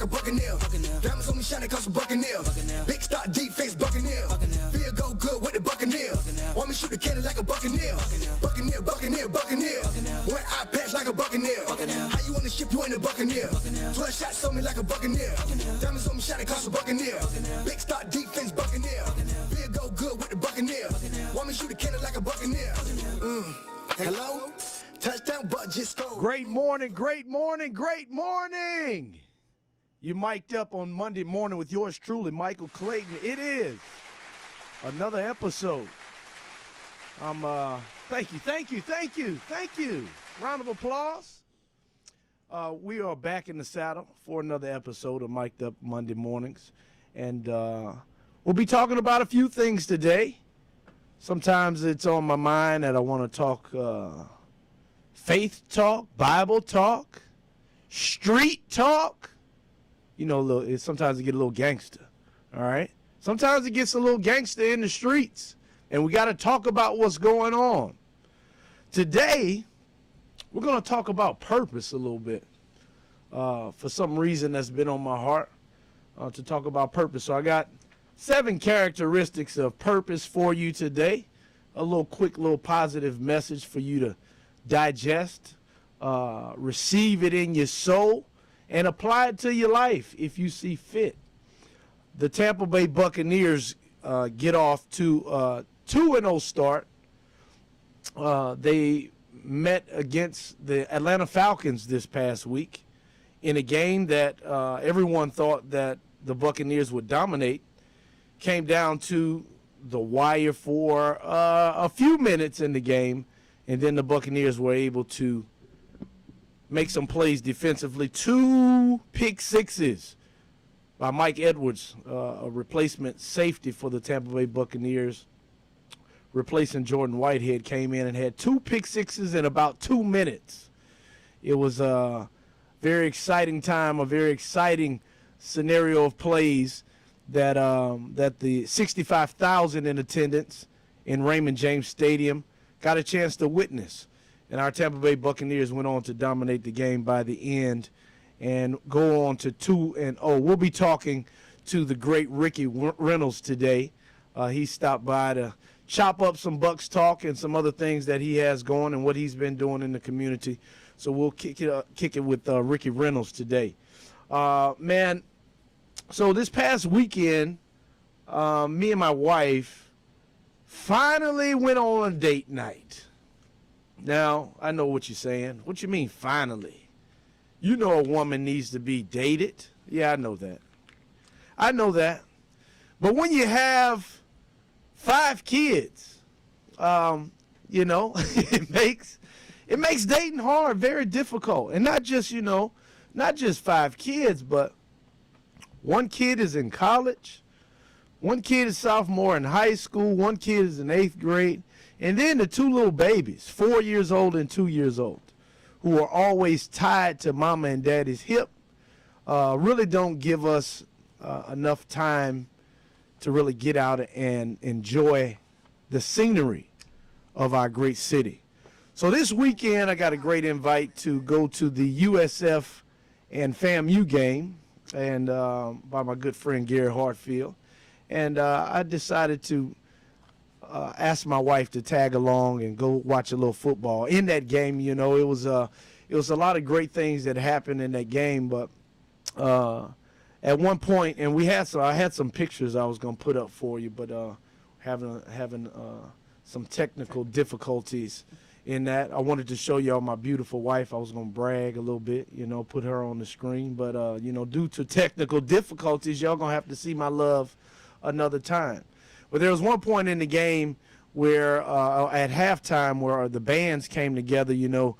a buccaneer. Diamonds on me shining cause I'm buccaneer. Big start defense buccaneer. Feel go good with the buccaneer. Want me shoot the cannon like a buccaneer. Buccaneer, buccaneer, buccaneer. One eye patch like a buccaneer. How you on the ship, you ain't a buccaneer. 12 shots on me like a buccaneer. Diamonds on me shining cause I'm buccaneer. Big start defense buccaneer. Feel go good with the buccaneer. Want me shoot the cannon like a buccaneer. Hello? Touchdown, but just scored. Great morning, great morning, great morning. You mic'd up on Monday morning with yours truly, Michael Clayton. It is another episode. Thank you. Round of applause. We are back in the saddle for another episode of Mic'd Up Monday Mornings. And we'll be talking about a few things today. Sometimes it's on my mind that I want to talk faith talk, Bible talk, street talk. You know, sometimes it get a little gangster, all right? Sometimes it gets a little gangster in the streets, and we got to talk about what's going on. Today, we're going to talk about purpose a little bit. For some reason that's been on my heart to talk about purpose. So I got 7 characteristics of purpose for you today. A quick little positive message for you to digest, receive it in your soul, and apply it to your life if you see fit. The Tampa Bay Buccaneers get off to a 2-0 start. They met against the Atlanta Falcons this past week in a game that everyone thought that the Buccaneers would dominate. Came down to the wire for a few minutes in the game, and then the Buccaneers were able to make some plays defensively. 2 pick sixes by Mike Edwards, a replacement safety for the Tampa Bay Buccaneers, replacing Jordan Whitehead, came in and had 2 pick sixes in about 2 minutes. It was a very exciting time, a very exciting scenario of plays that the 65,000 in attendance in Raymond James Stadium got a chance to witness. And our Tampa Bay Buccaneers went on to dominate the game by the end and go on to 2-0. We'll be talking to the great Ricky Reynolds today. He stopped by to chop up some Bucs talk and some other things that he has going and what he's been doing in the community. So we'll kick it with Ricky Reynolds today. Man, so this past weekend, me and my wife finally went on a date night. Now, I know what you're saying. What you mean, finally? You know a woman needs to be dated. Yeah, I know that. But when you have 5 kids, you know, it makes dating hard, very difficult. And not just 5 kids, but 1 kid is in college, 1 kid is sophomore in high school, 1 kid is in 8th grade, and then the 2 little babies, 4 years old and 2 years old, who are always tied to mama and daddy's hip, really don't give us enough time to really get out and enjoy the scenery of our great city. So this weekend, I got a great invite to go to the USF and FAMU game, and by my good friend Gary Hartfield. And I decided to ask my wife to tag along and go watch a little football. In that game, you know, it was a lot of great things that happened in that game. But at one point, and I had some pictures I was going to put up for you, but having some technical difficulties in that. I wanted to show y'all my beautiful wife. I was going to brag a little bit, you know, put her on the screen. But, you know, due to technical difficulties, y'all going to have to see my love another time. But there was one point in the game where at halftime where the bands came together, you know,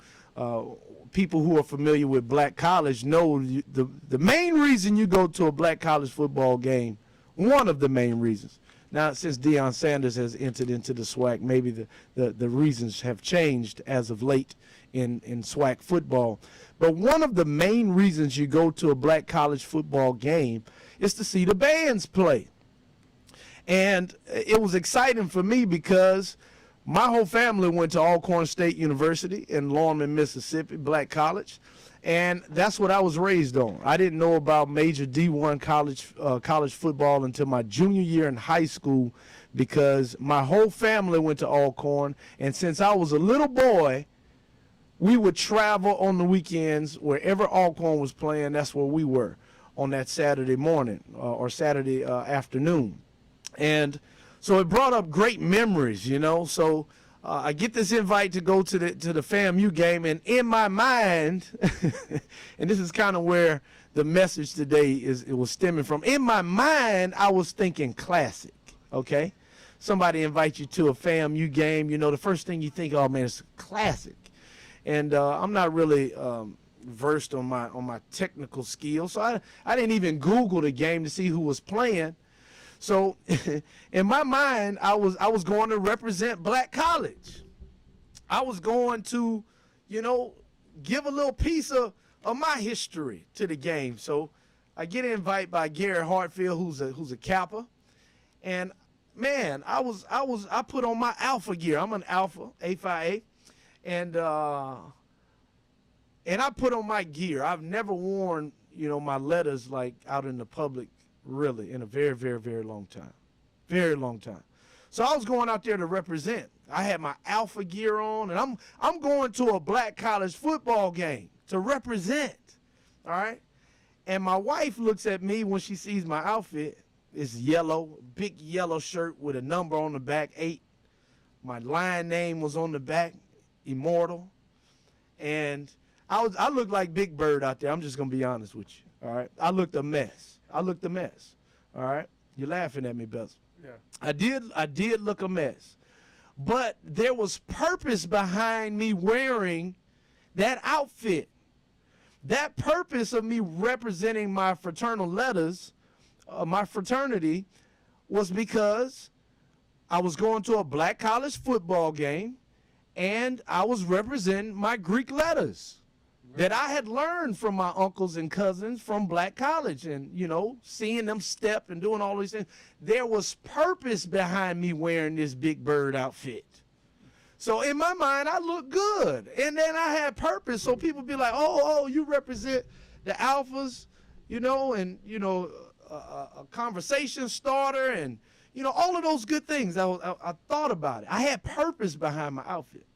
people who are familiar with black college know the main reason you go to a black college football game, one of the main reasons. Now, since Deion Sanders has entered into the SWAC, maybe the reasons have changed as of late in SWAC football. But one of the main reasons you go to a black college football game is to see the bands play. And it was exciting for me because my whole family went to Alcorn State University in Longman, Mississippi, black college. And that's what I was raised on. I didn't know about major D1 college football until my junior year in high school, because my whole family went to Alcorn. And since I was a little boy, we would travel on the weekends. Wherever Alcorn was playing, that's where we were on that Saturday morning or Saturday afternoon. And so it brought up great memories, you know. So I get this invite to go to the FAMU game, and in my mind, and this is kind of where the message today was stemming from. In my mind, I was thinking classic, okay? Somebody invites you to a FAMU game, you know, the first thing you think, oh man, it's classic. And I'm not really versed on my technical skills, so I didn't even Google the game to see who was playing. So in my mind, I was going to represent Black College. I was going to, you know, give a little piece of my history to the game. So I get an invite by Gary Hartfield, who's a Kappa, and man, I put on my Alpha gear. I'm an Alpha, A5A, and I put on my gear. I've never worn, you know, my letters like out in the public, really, in a very, very, very long time. Very long time. So I was going out there to represent. I had my Alpha gear on, and I'm going to a Black college football game to represent. All right? And my wife looks at me when she sees my outfit. It's yellow, big yellow shirt with a number on the back, 8. My line name was on the back, Immortal. And I looked like Big Bird out there. I'm just going to be honest with you. All right? I looked a mess. All right? You're laughing at me, Bezel. Yeah. I did look a mess. But there was purpose behind me wearing that outfit. That purpose of me representing my fraternal letters, my fraternity, was because I was going to a Black college football game, and I was representing my Greek letters that I had learned from my uncles and cousins from Black college, and, you know, seeing them step and doing all these things. There was purpose behind me wearing this Big Bird outfit. So in my mind, I looked good. And then I had purpose. So people be like, oh, you represent the Alphas, you know, and, you know, a conversation starter and, you know, all of those good things. I thought about it. I had purpose behind my outfit.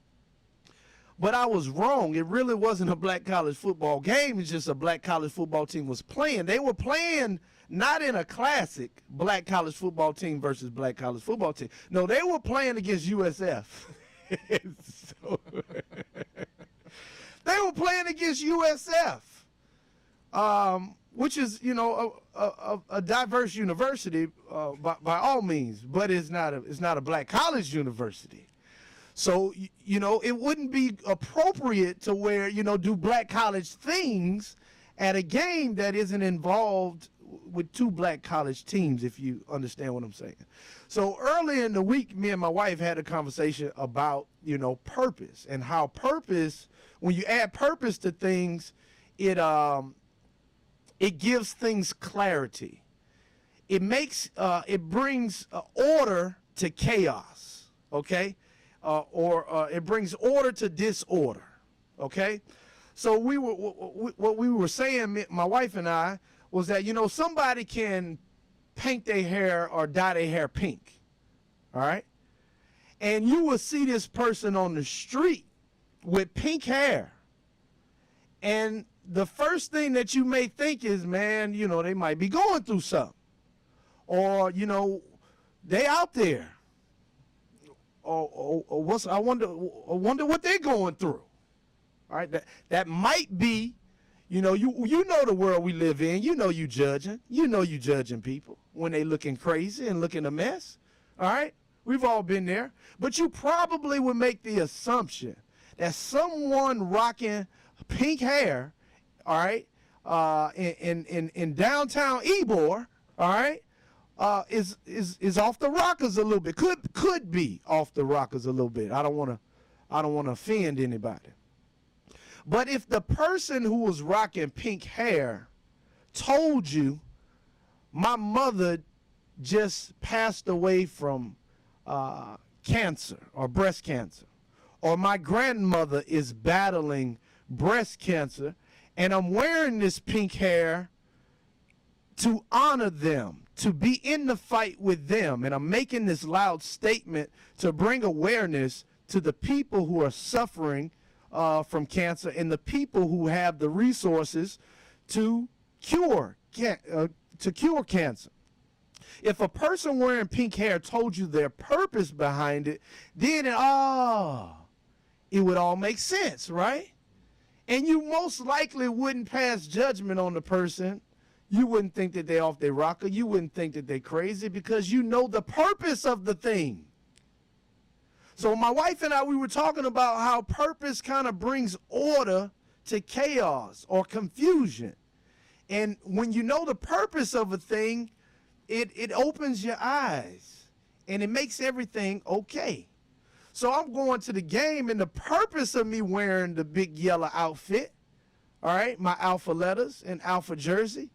But I was wrong. It really wasn't a Black college football game. It's just a Black college football team was playing. They were playing not in a classic Black college football team versus Black college football team. No, they were playing against USF. So, they were playing against USF, which is, you know, a diverse university by all means, but it's not a Black college university. So, you know, it wouldn't be appropriate to wear, you know, do Black college things at a game that isn't involved with 2 Black college teams, if you understand what I'm saying. So early in the week, me and my wife had a conversation about, you know, purpose, and how purpose, when you add purpose to things, it gives things clarity. It brings what to chaos, okay? Or it brings order to disorder, okay? So what we were saying, my wife and I, was that, you know, somebody can paint their hair or dye their hair pink, all right? And you will see this person on the street with pink hair, and the first thing that you may think is, man, you know, they might be going through something, or, you know, they out there. Or I wonder what they're going through. All right, that might be, you know, you know the world we live in. You know you judging people when they looking crazy and looking a mess. All right, we've all been there. But you probably would make the assumption that someone rocking pink hair, all right, in downtown Ybor, all right, is off the rockers a little bit. Could be off the rockers a little bit. I don't want to offend anybody. But if the person who was rocking pink hair told you, my mother just passed away from cancer or breast cancer, or my grandmother is battling breast cancer, And I'm wearing this pink hair to honor them, to be in the fight with them. And I'm making this loud statement to bring awareness to the people who are suffering from cancer and the people who have the resources to cure cancer. If a person wearing pink hair told you their purpose behind it, then it would all make sense, right? And you most likely wouldn't pass judgment on the person. You wouldn't think that they're off their rocker. You wouldn't think that they're crazy because you know the purpose of the thing. So my wife and I, we were talking about how purpose kind of brings order to chaos or confusion. And when you know the purpose of a thing, it opens your eyes and it makes everything okay. So I'm going to the game, and the purpose of me wearing the big yellow outfit, all right, my alpha letters and alpha jersey,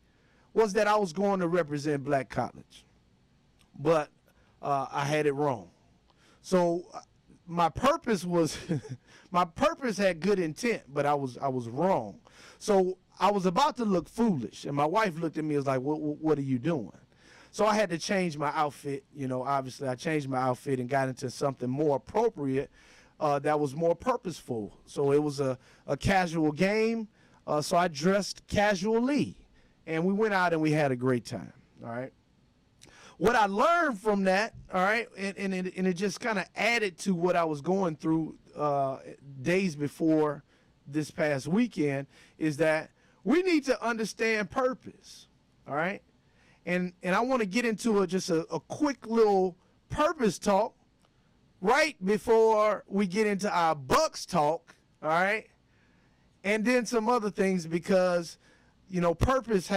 was that I was going to represent Black College. But I had it wrong. So my purpose was, my purpose had good intent, but I was wrong. So I was about to look foolish, and my wife looked at me and was like, what are you doing? So I had to change my outfit. You know, obviously I changed my outfit and got into something more appropriate that was more purposeful. So it was a casual game. So I dressed casually, and we went out and we had a great time. All right. What I learned from that, all right, and it just kind of added to what I was going through days before this past weekend, is that we need to understand purpose. All right. And I want to get into just a quick little purpose talk right before we get into our Bucks talk, all right? And then some other things, because, you know, purpose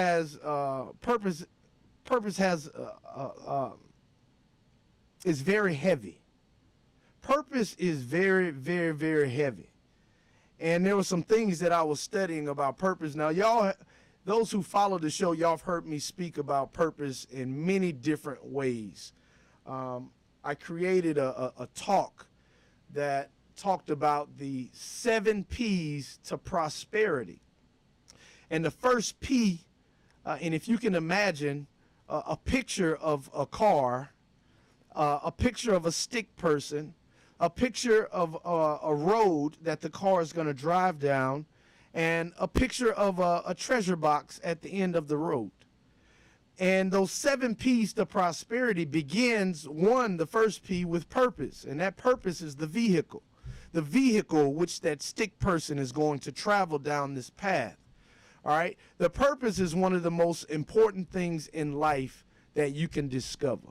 is very heavy. Purpose is very, very, very heavy. And there were some things that I was studying about purpose. Now, y'all, those who follow the show, y'all have heard me speak about purpose in many different ways. I created a talk that talked about the 7 P's to prosperity. And the first P, and if you can imagine a picture of a car, a picture of a stick person, a picture of a road that the car is going to drive down, and a picture of a treasure box at the end of the road. And those 7 P's to prosperity begins, the first P, with purpose. And that purpose is the vehicle which that stick person is going to travel down this path. All right. The purpose is one of the most important things in life that you can discover.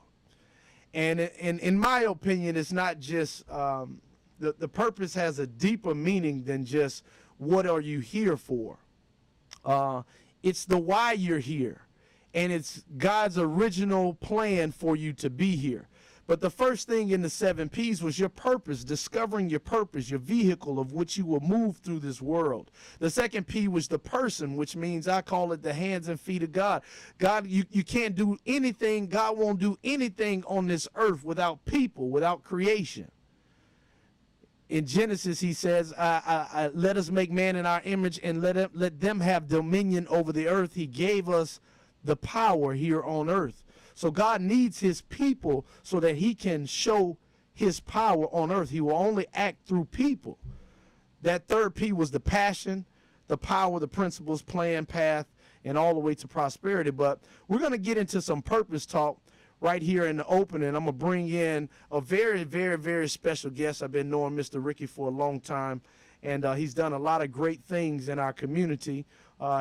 And in my opinion, it's not just, the purpose has a deeper meaning than just what are you here for. It's the why you're here. And it's God's original plan for you to be here. But the first thing in the 7 P's was your purpose, discovering your purpose, your vehicle of which you will move through this world. The second P was the person, which means I call it the hands and feet of God. God, you can't do anything. God won't do anything on this earth without people, without creation. In Genesis, he says, let us make man in our image and let them have dominion over the earth. He gave us the power here on earth. So God needs his people so that he can show his power on earth. He will only act through people. That third P was the passion, the power, the principles, plan, path, and all the way to prosperity. But we're going to get into some purpose talk right here in the opening. I'm going to bring in a very, very, very special guest. I've been knowing Mr. Ricky for a long time, and he's done a lot of great things in our community.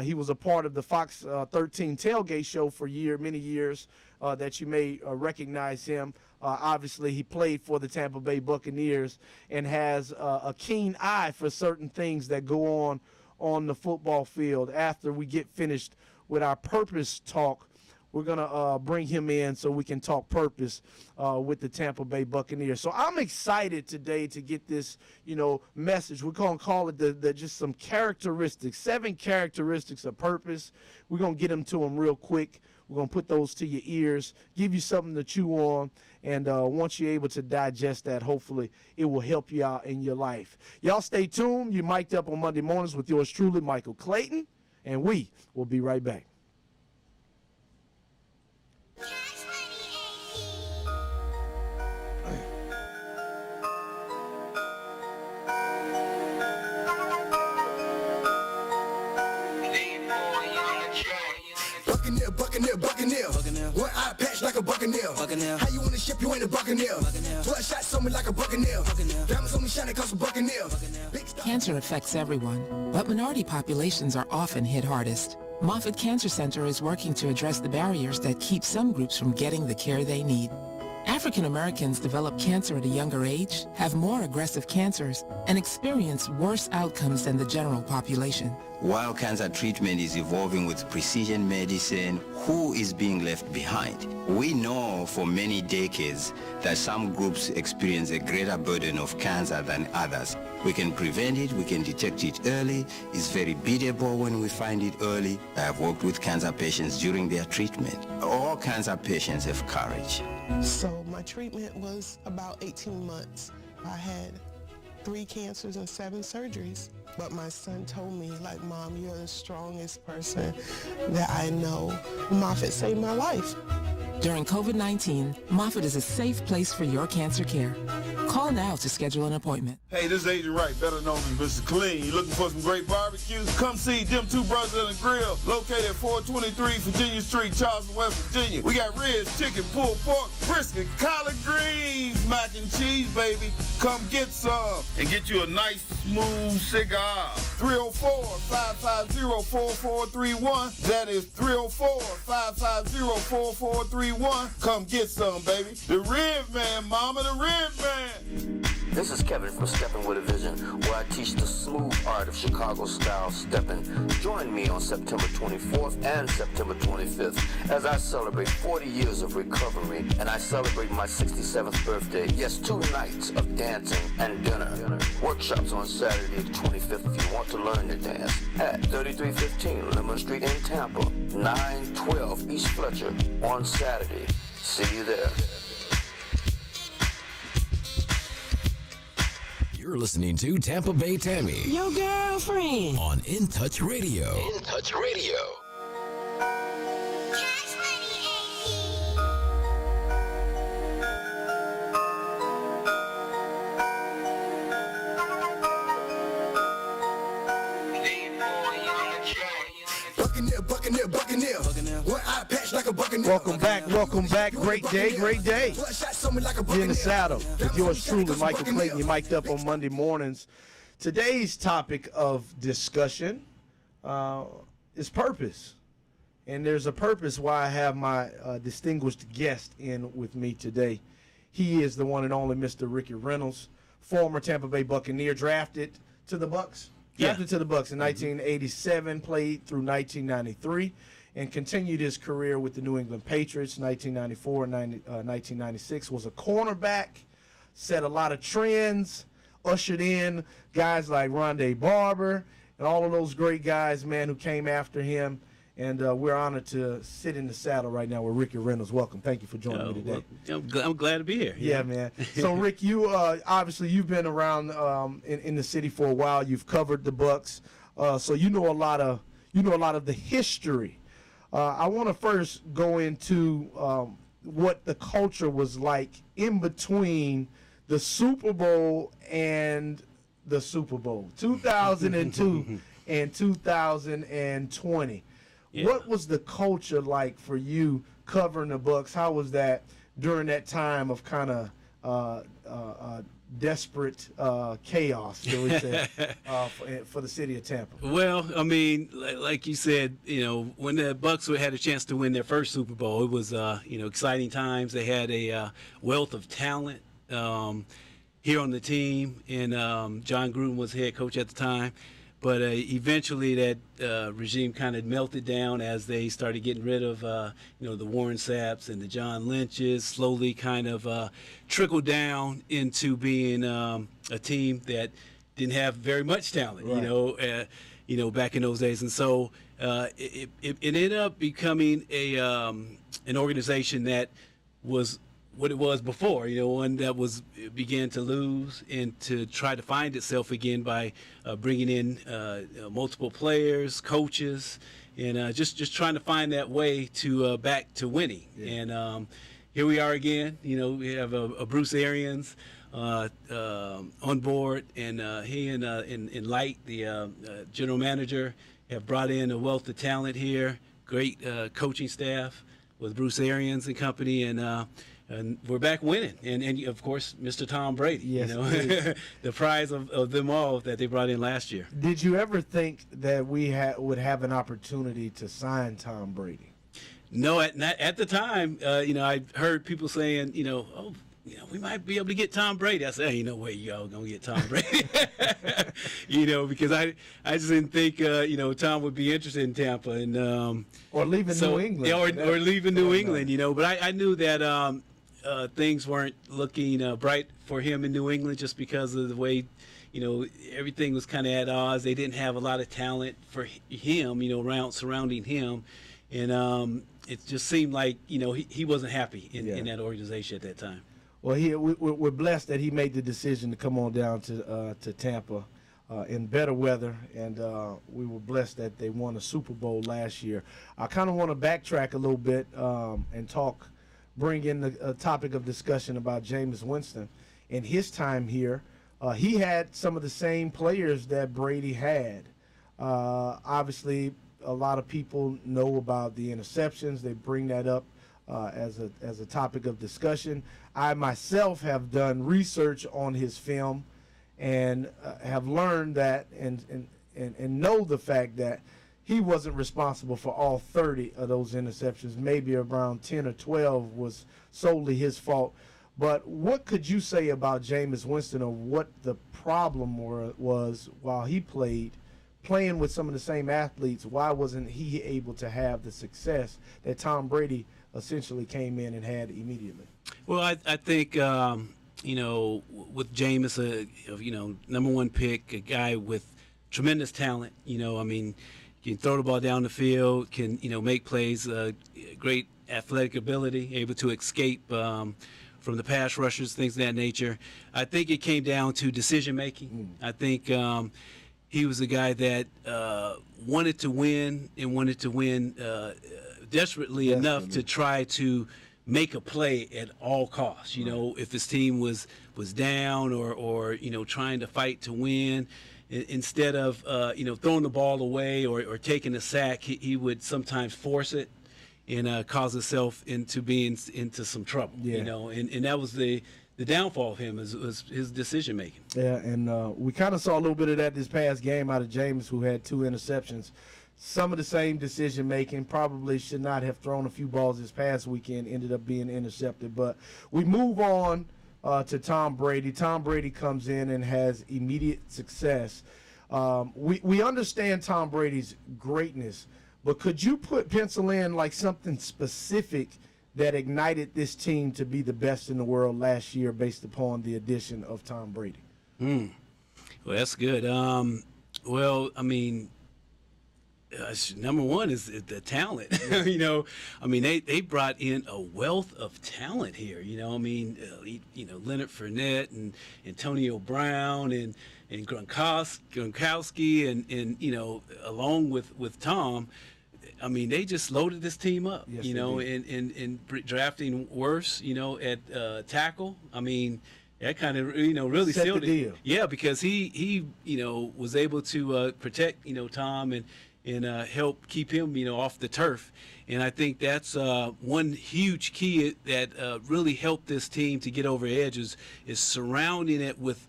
He was a part of the Fox 13 tailgate show for many years that you may recognize him. Obviously, he played for the Tampa Bay Buccaneers and has a keen eye for certain things that go on the football field. After we get finished with our purpose talk, we're going to bring him in so we can talk purpose with the Tampa Bay Buccaneers. So I'm excited today to get this, message. We're going to call it just some characteristics, 7 characteristics of purpose. We're going to get them to them real quick. We're going to put those to your ears, give you something to chew on, and once you're able to digest that, hopefully it will help you out in your life. Y'all stay tuned. You're mic'd up on Monday mornings with yours truly, Michael Clayton. and we will be right back. Buccaneer. One eye patch like a buccaneer. How you on the ship, you ain't a buccaneer. 12 shots on me like a buccaneer. Diamonds on me shining cause a buccaneer. Cancer affects everyone, but minority populations are often hit hardest. Moffitt Cancer Center is working to address the barriers that keep some groups from getting the care they need. African Americans develop cancer at a younger age, have more aggressive cancers, and experience worse outcomes than the general population. While cancer treatment is evolving with precision medicine, who is being left behind? We know for many decades that some groups experience a greater burden of cancer than others. We can prevent it, we can detect it early. It's very beatable when we find it early. I have worked with cancer patients during their treatment. All cancer patients have courage. So my treatment was about 18 months. I had 3 cancers and 7 surgeries. But my son told me, like, Mom, you're the strongest person that I know. Moffitt saved my life. During COVID-19, Moffitt is a safe place for your cancer care. Call now to schedule an appointment. Hey, this is Agent Wright, better known as Mr. Clean. You looking for some great barbecue? Come see them two brothers in the grill, located at 423 Virginia Street, Charleston, West Virginia. We got ribs, chicken, pulled pork, brisket, collard greens, mac and cheese, baby. Come get some and get you a nice, smooth cigar. 304-550-4431. That is 304-550-4431. Come get some, baby. The Rib Man, mama, the Rib Man. This is Kevin from Steppin' with a Vision, where I teach the smooth art of Chicago-style stepping. Join me on September 24th and September 25th as I celebrate 40 years of recovery, and I celebrate my 67th birthday. Yes, 2 nights of dancing and dinner. Workshops on Saturday the 25th if you want to learn to dance at 3315 Lemon Street in Tampa, 912 East Fletcher on Saturday. See you there. You're listening to Tampa Bay Tammy. Your girlfriend. On In Touch Radio. In Touch Radio. Buccaneer. One eye patch like a buccaneer. Welcome back. Great day. You're in the saddle with yours truly, Michael Clayton. You're mic'd up on Monday mornings. Today's topic of discussion is purpose. And there's a purpose why I have my distinguished guest in with me today. He is the one and only Mr. Ricky Reynolds, former Tampa Bay Buccaneer, drafted to the Bucs. Drafted to the Bucs in 1987, played through 1993, and continued his career with the New England Patriots, 1994 and 1996. Was a cornerback, set a lot of trends, ushered in guys like Rondé Barber and all of those great guys, man, who came after him. And we're honored to sit in the saddle right now with Ricky Reynolds. Welcome. Thank you for joining me today. Well, I'm glad to be here. Yeah, man. So, Rick, you obviously you've been around in the city for a while. You've covered the Bucs, so you know a lot of the history. I want to first go into what the culture was like in between the Super Bowl and the Super Bowl, 2002 and 2020. Yeah. What was the culture like for you covering the Bucs? How was that during that time of kind of desperate chaos, shall we say, for the city of Tampa? Well, I mean, like you said, when the Bucs had a chance to win their first Super Bowl, it was exciting times. They had a wealth of talent here on the team, and John Gruden was head coach at the time. But eventually that regime kind of melted down as they started getting rid of, the Warren Sapps and the John Lynches, slowly kind of trickled down into being a team that didn't have very much talent, right. Back in those days. And so it ended up becoming an organization that was what it was before, one that began to lose and to try to find itself again by bringing in multiple players, coaches, and just trying to find that way to back to winning. Yeah. And here we are again. We have a Bruce Arians on board, and he and Light, the general manager, have brought in a wealth of talent here. Great coaching staff with Bruce Arians and company, and we're back winning. And of course, Mr. Tom Brady. Yes, the prize of them all that they brought in last year. Did you ever think that we would have an opportunity to sign Tom Brady? No, at the time, I heard people saying, we might be able to get Tom Brady. I said, hey, no way y'all gonna get Tom Brady. Because I just didn't think, Tom would be interested in Tampa and or leaving New England. Yeah, or leaving New England. But I knew that things weren't looking bright for him in New England just because of the way, everything was kind of at odds. They didn't have a lot of talent for him, surrounding him, and it just seemed like he wasn't happy in that organization at that time. Well, we're blessed that he made the decision to come on down to Tampa in better weather, and we were blessed that they won a Super Bowl last year. I kind of want to backtrack a little bit and bring in the topic of discussion about Jameis Winston and his time here. He had some of the same players that Brady had. Obviously, a lot of people know about the interceptions. They bring that up as a topic of discussion. I myself have done research on his film and have learned that and know the fact that he wasn't responsible for all 30 of those interceptions. Maybe around 10 or 12 was solely his fault. But what could you say about Jameis Winston, or what the problem was while he playing with some of the same athletes? Why wasn't he able to have the success that Tom Brady essentially came in and had immediately? Well, I think, with Jameis, number one pick, a guy with tremendous talent, can throw the ball down the field, can, make plays, great athletic ability, able to escape from the pass rushers, things of that nature. I think it came down to decision making. I think he was a guy that wanted to win desperately enough to try to make a play at all costs. If his team was down or trying to fight to win, instead of throwing the ball away or taking a sack, he would sometimes force it and cause himself into some trouble. Yeah. And that was the downfall of him was his decision making. Yeah, and we kind of saw a little bit of that this past game out of Jameis, who had 2 interceptions. Some of the same decision making. Probably should not have thrown a few balls this past weekend. Ended up being intercepted. But we move on to Tom Brady. Tom Brady comes in and has immediate success. We understand Tom Brady's greatness, but could you pencil in like something specific that ignited this team to be the best in the world last year based upon the addition of Tom Brady? Well, that's good. Number one is the talent. They brought in a wealth of talent here. Leonard Fournette and Antonio Brown and Gronkowski and along with Tom. They just loaded this team up. Yes, and drafting Worse, at tackle. That kind of really sealed it. Deal. Yeah, because he was able to protect Tom and help keep him off the turf. And I think that's one huge key that really helped this team to get over edges is surrounding it with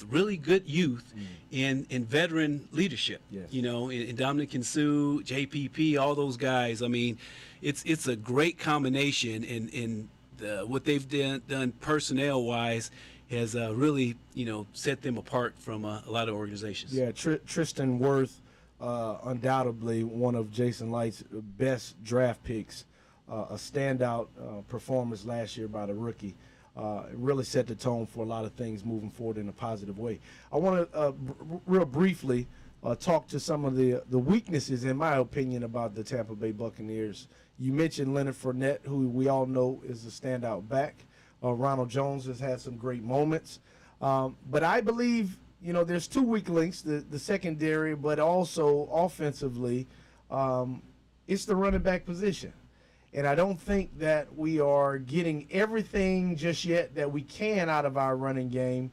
really good youth and veteran leadership. Yes. And Dominican Sue, JPP, all those guys. It's a great combination, and what they've done personnel wise has really set them apart from a lot of organizations. Yeah, Tristan Wirth. Undoubtedly one of Jason Light's best draft picks, a standout performance last year by the rookie. It really set the tone for a lot of things moving forward in a positive way. I want to real briefly talk to some of the weaknesses, in my opinion, about the Tampa Bay Buccaneers. You mentioned Leonard Fournette, who we all know is a standout back. Ronald Jones has had some great moments. But I believe, there's two weak links, the secondary, but also offensively, it's the running back position. And I don't think that we are getting everything just yet that we can out of our running game.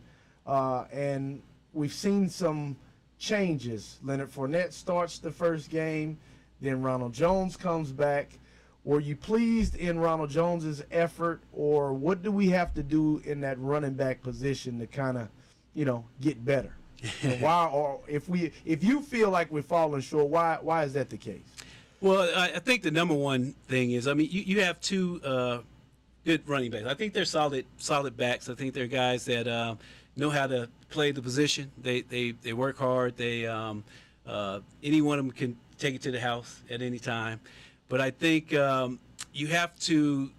And we've seen some changes. Leonard Fournette starts the first game, then Ronald Jones comes back. Were you pleased in Ronald Jones's effort, or what do we have to do in that running back position to kind of, get better? Why, or if you feel like we're falling short, why is that the case? Well, I think the number one thing is, you have two good running backs. I think they're solid backs. I think they're guys that know how to play the position. They work hard. Any one of them can take it to the house at any time. But I think you have to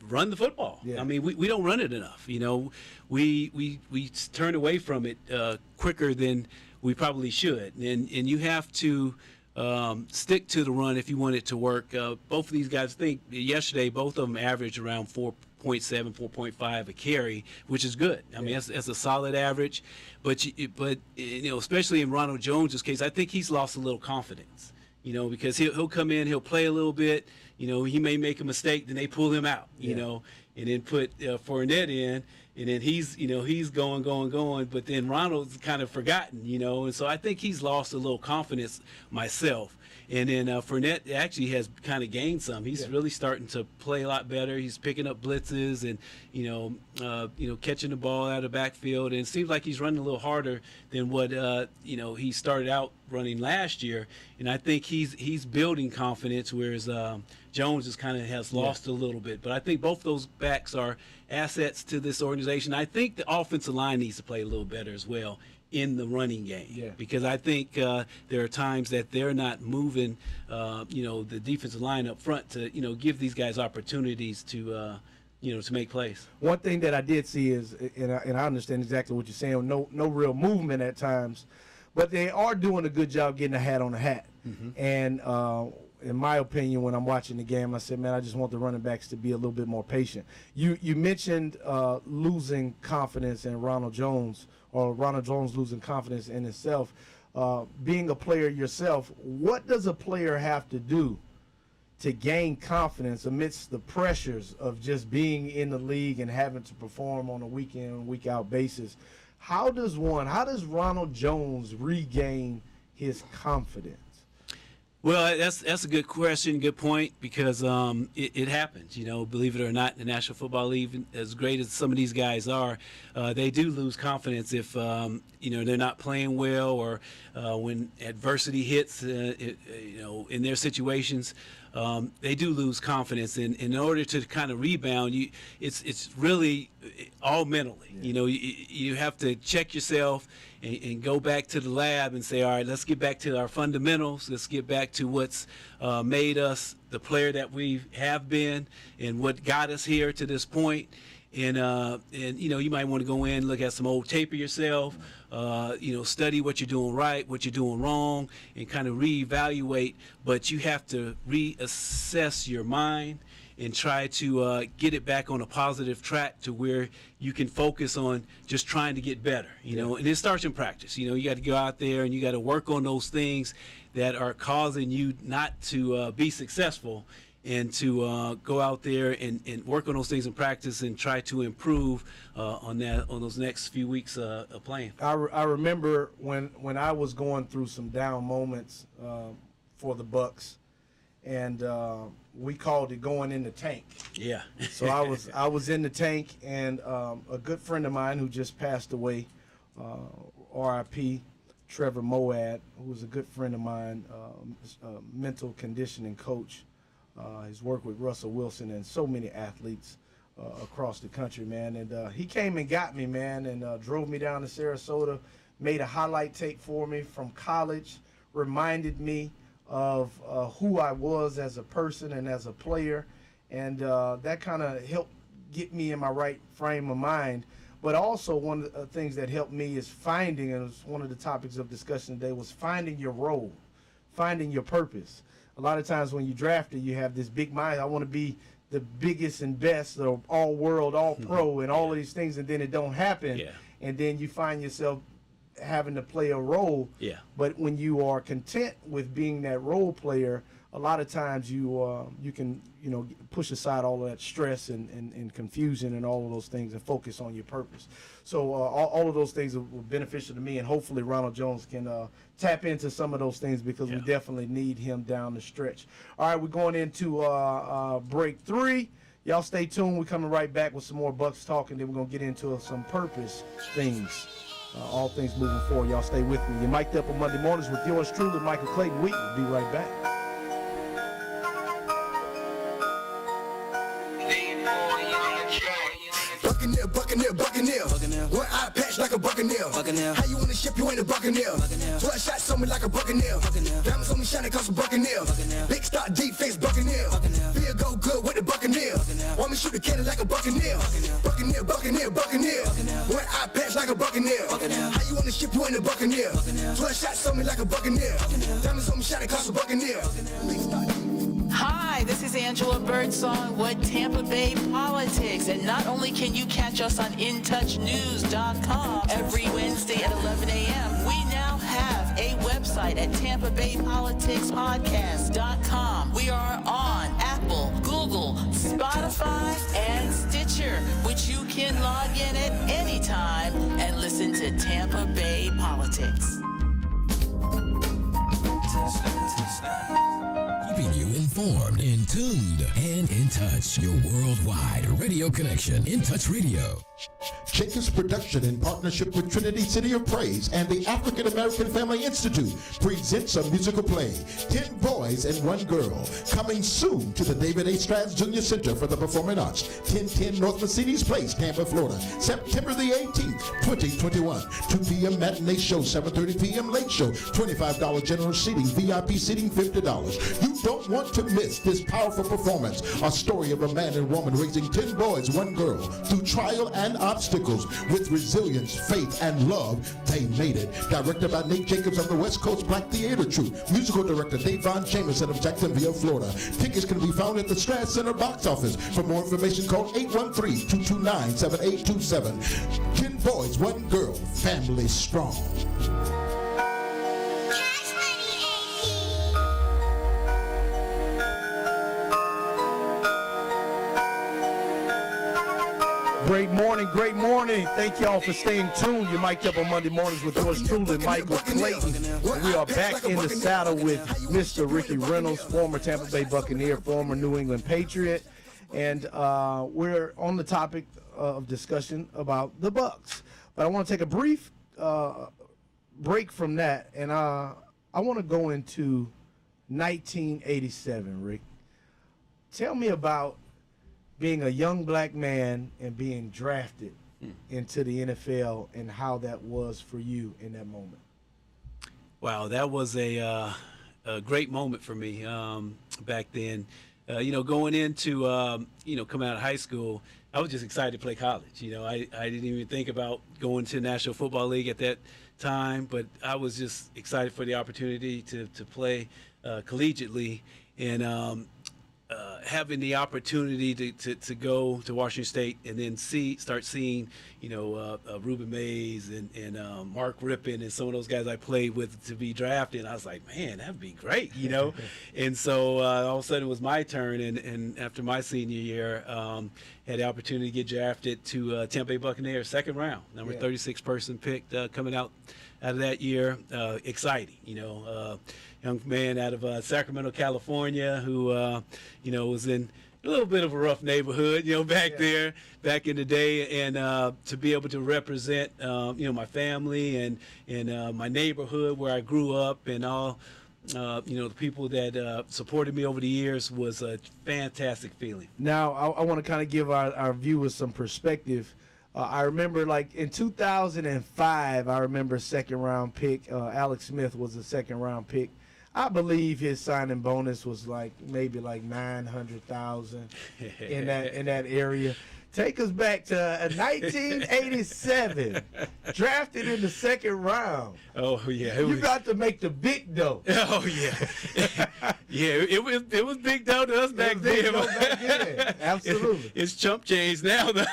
run the football. Yeah. We don't run it enough. We turn away from it quicker than we probably should. And you have to stick to the run if you want it to work. Both of these guys, I think yesterday, both of them averaged around 4.7, 4.5 a carry, which is good. That's a solid average. But especially in Ronald Jones' case, I think he's lost a little confidence. Because he'll come in, he'll play a little bit. He may make a mistake, then they pull him out. And then put Fournette in, and then he's going. But then Ronald's kind of forgotten. And so I think he's lost a little confidence myself. And then Fournette actually has kind of gained some. He's really starting to play a lot better. He's picking up blitzes and catching the ball out of the backfield. And it seems like he's running a little harder than what he started out running last year. And I think he's building confidence, whereas Jones just kind of has lost a little bit. But I think both those backs are assets to this organization. I think the offensive line needs to play a little better as well in the running game, because I think there are times that they're not moving, the defensive line up front to, give these guys opportunities to make plays. One thing that I did see is, and I understand exactly what you're saying, no real movement at times, but they are doing a good job getting a hat on a hat. Mm-hmm. And in my opinion, when I'm watching the game, I said, man, I just want the running backs to be a little bit more patient. You mentioned losing confidence in Ronald Jones, or Ronald Jones losing confidence in himself. Being a player yourself, what does a player have to do to gain confidence amidst the pressures of just being in the league and having to perform on a week-in, week-out basis? How does Ronald Jones regain his confidence? Well, that's a good question, good point, because it happens. Believe it or not, the National Football League, as great as some of these guys are, they do lose confidence if they're not playing well, or when adversity hits, in their situations. They do lose confidence, and in order to kind of rebound, it's really all mentally. You have to check yourself and go back to the lab and say, all right, let's get back to our fundamentals. Let's get back to what's made us the player that we have been and what got us here to this point. And you might want to go in, look at some old tape of yourself, study what you're doing right, what you're doing wrong, and kind of reevaluate. But you have to reassess your mind and try to get it back on a positive track to where you can focus on just trying to get better, and it starts in practice. You got to go out there and you got to work on those things that are causing you not to be successful, and to go out there and work on those things in practice and try to improve on those next few weeks of playing. I remember when I was going through some down moments for the Bucks, and we called it going in the tank. Yeah. So I was in the tank, and a good friend of mine who just passed away, R.I.P., Trevor Moad, who was a good friend of mine, mental conditioning coach. He's worked with Russell Wilson and so many athletes across the country, man. And he came and got me, man, and drove me down to Sarasota, made a highlight tape for me from college, reminded me of who I was as a person and as a player. And that kind of helped get me in my right frame of mind. But also one of the things that helped me is finding, and it was one of the topics of discussion today, was finding your role, finding your purpose. A lot of times when you draft it, you have this big mind. I want to be the biggest and best, or all world, all pro, and all of these things, and then it don't happen. Yeah. And then you find yourself having to play a role. Yeah. But when you are content with being that role player, a lot of times you can push aside all of that stress and confusion and all of those things and focus on your purpose. So all of those things are beneficial to me, and hopefully Ronald Jones can tap into some of those things, because we definitely need him down the stretch. All right, we're going into break 3. Y'all stay tuned. We're coming right back with some more Bucks talk, and then we're going to get into some purpose things. All things moving forward. Y'all stay with me. You're mic'd up on Monday mornings with yours truly, Michael Clayton. We'll be right back. Buccaneer, Buccaneer, Buccaneer. One eye patch like a Buccaneer. How you on the ship, you ain't a Buccaneer. 12 shots on me like a Buccaneer. Diamonds on me shining cause a Buccaneer. Big start, deep face, Buccaneer. Feel go good with the Buccaneer. Want me shoot the cannon like a Buccaneer. Buccaneer, Buccaneer, Buccaneer. One eye patch like a Buccaneer. How you on the ship, you ain't a Buccaneer. 12 shots on me like a Buccaneer. Diamonds on me shining cause a Buccaneer. Big start. Hi, this is Angela Birdsong with Tampa Bay Politics. And not only can you catch us on InTouchNews.com every Wednesday at 11 a.m., we now have a website at TampaBayPoliticsPodcast.com. We are on Apple, Google, Spotify, and Stitcher, which you can log in at any time and listen to Tampa Bay Politics. Keeping you informed, in tuned, and in touch. Your worldwide radio connection. In Touch Radio. Jacobs Production, in partnership with Trinity City of Praise and the African American Family Institute, presents a musical play, 10 Boys and One Girl, coming soon to the David A. Strauss Jr. Center for the Performing Arts, 1010 North Mercedes Place, Tampa, Florida, September the 18th, 2021. 2 p.m. matinee show, 7:30 p.m. late show, $25 general seating, VIP seating $50. You don't want to miss this powerful performance, a story of a man and woman raising 10 boys, 1 girl, through trial and obstacles. With resilience, faith, and love, they made it. Directed by Nate Jacobs of the West Coast Black Theater Troupe. Musical director Davon Jameson of Jacksonville, Florida. Tickets can be found at the Strass Center box office. For more information, call 813-229-7827. 10 boys, 1 girl, family strong. Great morning, great morning. Thank y'all for staying tuned. You're mic'd up on Monday mornings with yours truly, Michael Clayton. And we are back in the saddle with Mr. Ricky Reynolds, former Tampa Bay Buccaneer, former New England Patriot. And we're on the topic of discussion about the Bucks. But I want to take a brief break from that, and I want to go into 1987, Rick. Tell me about being a young black man and being drafted into the NFL, and how that was for you in that moment. Wow, that was a great moment for me back then. Going into, coming out of high school, I was just excited to play college. I didn't even think about going to the National Football League at that time, but I was just excited for the opportunity to play collegiately, and having the opportunity to go to Washington State and then start seeing, Ruben Mays and Mark Rippon and some of those guys I played with to be drafted. And I was like, man, that'd be great, And so all of a sudden it was my turn. And after my senior year, had the opportunity to get drafted to Tampa Bay Buccaneers, second round, number 36 person picked coming out of that year. Exciting, young man out of Sacramento, California, who, was in a little bit of a rough neighborhood, back in the day, and to be able to represent, my family and my neighborhood where I grew up, and all, the people that supported me over the years, was a fantastic feeling. Now, I want to kind of give our viewers some perspective. I remember, like, in 2005, I remember second round pick. Alex Smith was a second round pick. I believe his signing bonus was maybe $900,000 in that area. Take us back to 1987, drafted in the second round. Oh yeah, You got to make the big dough. Oh yeah, yeah. It was big dough to us back then. Absolutely. It's chump change now, though.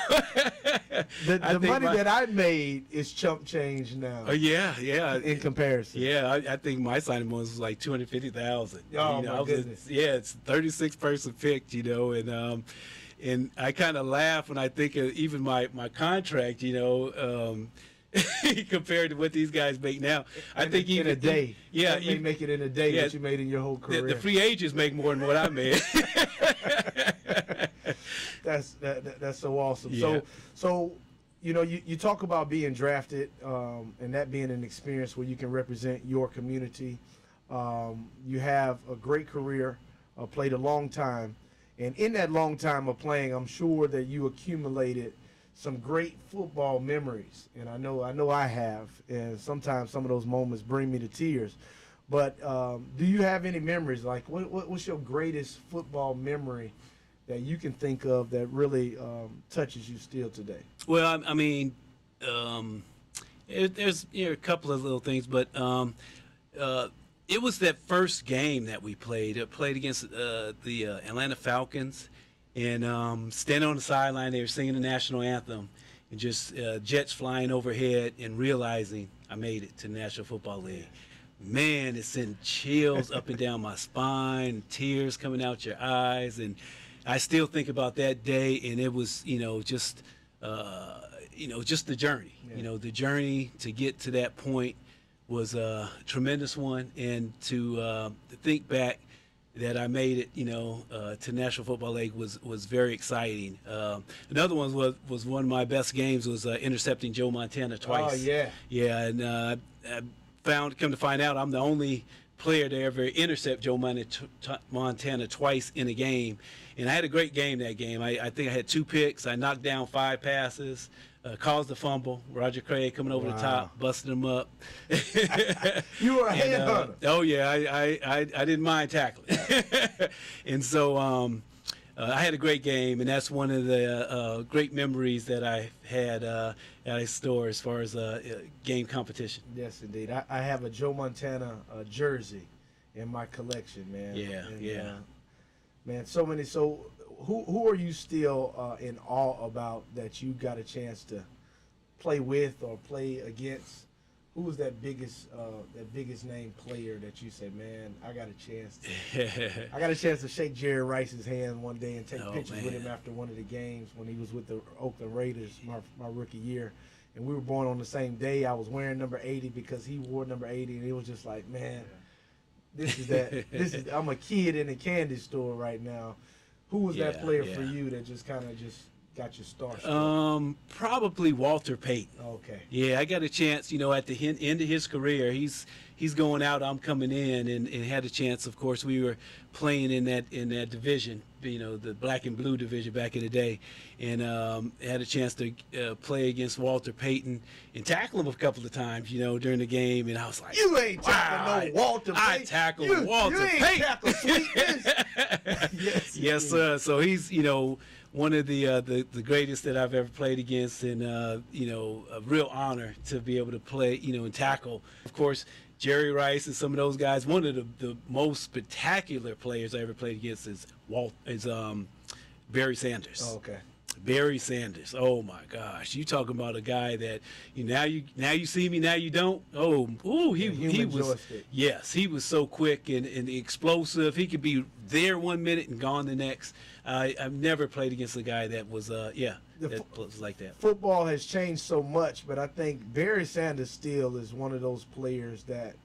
The money that I made is chump change now. Yeah. In comparison. Yeah, I think my signing bonus was like $250,000. Oh my goodness. It's 36 person picked, and I kind of laugh when I think of even my contract, compared to what these guys make now. I think in a day. Yeah, you make it in a day what you made in your whole career. The free agents make more than what I made. That's so awesome. Yeah. So you talk about being drafted and that being an experience where you can represent your community. You have a great career, played a long time. And in that long time of playing, I'm sure that you accumulated some great football memories. And I know I have. And sometimes some of those moments bring me to tears. But do you have any memories? Like, what's your greatest football memory that you can think of that really touches you still today? Well, I mean, there's a couple of little things, but it was that first game that we played. It played against the Atlanta Falcons, and standing on the sideline, they were singing the national anthem, and just jets flying overhead, and realizing I made it to the National Football League. Man, it sent chills up and down my spine, tears coming out your eyes, and I still think about that day, and it was, just the journey. Yeah. The journey to get to that point was a tremendous one, and to think back that I made it, to National Football League was very exciting. Another one was one of my best games was intercepting Joe Montana twice. Oh yeah. Yeah, and I come to find out I'm the only player to ever intercept Joe Montana twice in a game. And I had a great game that game. I think I had 2 picks. I knocked down 5 passes, caused a fumble. Roger Craig coming over the top, busted him up. You were a headhunter. Oh, yeah, I didn't mind tackling. And so I had a great game, and that's one of the great memories that I had that I store as far as game competition. Yes, indeed. I have a Joe Montana jersey in my collection, man. Yeah, and, yeah. Man, so many. So who are you still in awe about that you got a chance to play with or play against? Who was that biggest name player that you say, man, I got a chance to shake Jerry Rice's hand one day and take pictures with him after one of the games when he was with the Oakland Raiders my rookie year. And we were born on the same day. I was wearing number 80 because he wore number 80, and it was just like, man, I'm a kid in a candy store right now. Who was that player for you that just kind of just got your starstruck? Probably Walter Payton. Okay. Yeah, I got a chance, at the end of his career. He's going out, I'm coming in, and had a chance. Of course, we were playing in that division, the black and blue division back in the day, and had a chance to play against Walter Payton and tackle him a couple of times, during the game. And I was like, you ain't tackled no Walter Payton. I tackled Walter Payton. You ain't tackled Sweetness. Yes, sir. So he's, one of the greatest that I've ever played against, and a real honor to be able to play, and tackle. Of course, Jerry Rice and some of those guys. One of the most spectacular players I ever played against is Barry Sanders. Oh, okay. Barry Sanders. Oh my gosh! You talking about a guy that now you see me, now you don't. He was. Yes, he was so quick and explosive. He could be there 1 minute and gone the next. I've never played against a guy that was that was like that. Football has changed so much, but I think Barry Sanders still is one of those players that,